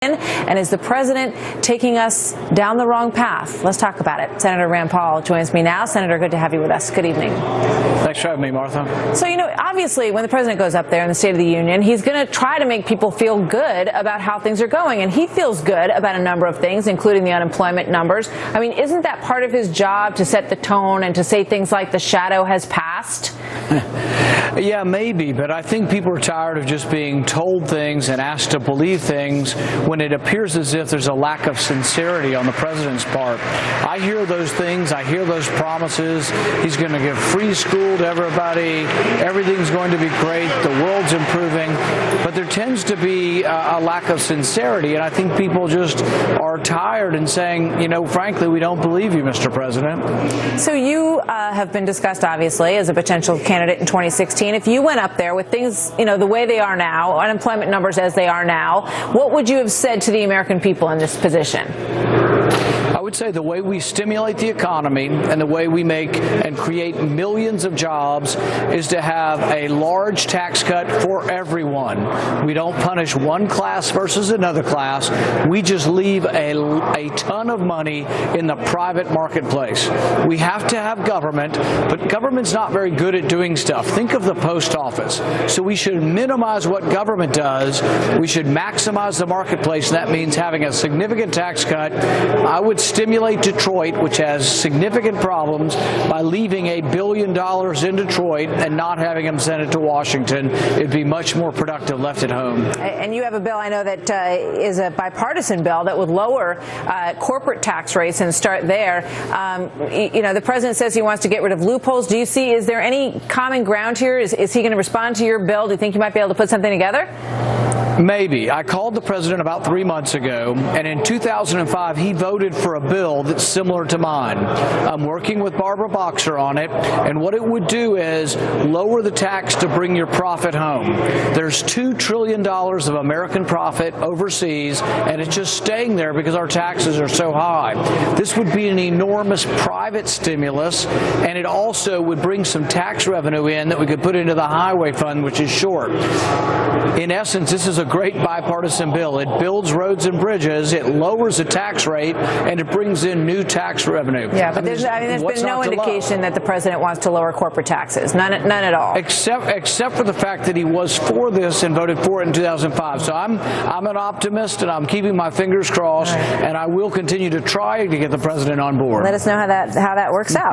And is the president taking us down the wrong path? Let's talk about it. Senator Rand Paul joins me now. Senator, good to have you with us. Good evening. Thanks for having me, Martha. So, obviously, when the president goes up there in the State of the Union, he's going to try to make people feel good about how things are going. And he feels good about a number of things, including the unemployment numbers. I mean, isn't that part of his job to set the tone and to say things like the shadow has passed? Yeah, maybe. But I think people are tired of just being told things and asked to believe things when it appears as if there's a lack of sincerity on the president's part. I hear those things. I hear those promises. He's going to give free school to everybody. Everything's going to be great. The world's improving. But there tends to be a lack of sincerity. And I think people just are tired and saying, frankly, we don't believe you, Mr. President. So you have been discussed, obviously, as a potential candidate in 2016. If you went up there with things, the way they are now, unemployment numbers as they are now, what would you have said to the American people in this position? I would say the way we stimulate the economy and the way we make and create millions of jobs is to have a large tax cut for everyone. We don't punish one class versus another class. We just leave a ton of money in the private marketplace. We have to have government, but government's not very good at doing stuff. Think of the post office. So we should minimize what government does. We should maximize the marketplace, and that means having a significant tax cut. I would stimulate Detroit, which has significant problems, by leaving $1 billion in Detroit and not having them send it to Washington. It'd be much more productive left at home. And you have a bill, I know, that is a bipartisan bill that would lower corporate tax rates and start there. The president says he wants to get rid of loopholes. Do you see, is there any common ground here? Is he going to respond to your bill? Do you think you might be able to put something together? Maybe. I called the president about 3 months ago, and in 2005, he voted for a bill that's similar to mine. I'm working with Barbara Boxer on it, and what it would do is lower the tax to bring your profit home. There's $2 trillion of American profit overseas, and it's just staying there because our taxes are so high. This would be an enormous private stimulus, and it also would bring some tax revenue in that we could put into the highway fund, which is short. In essence, this is a great bipartisan bill. It builds roads and bridges, it lowers the tax rate, and it brings in new tax revenue. Yeah, but there's been no indication that the president wants to lower corporate taxes. None at all. Except for the fact that he was for this and voted for it in 2005. So I'm an optimist, and I'm keeping my fingers crossed, and I will continue to try to get the president on board. Let us know how that works out.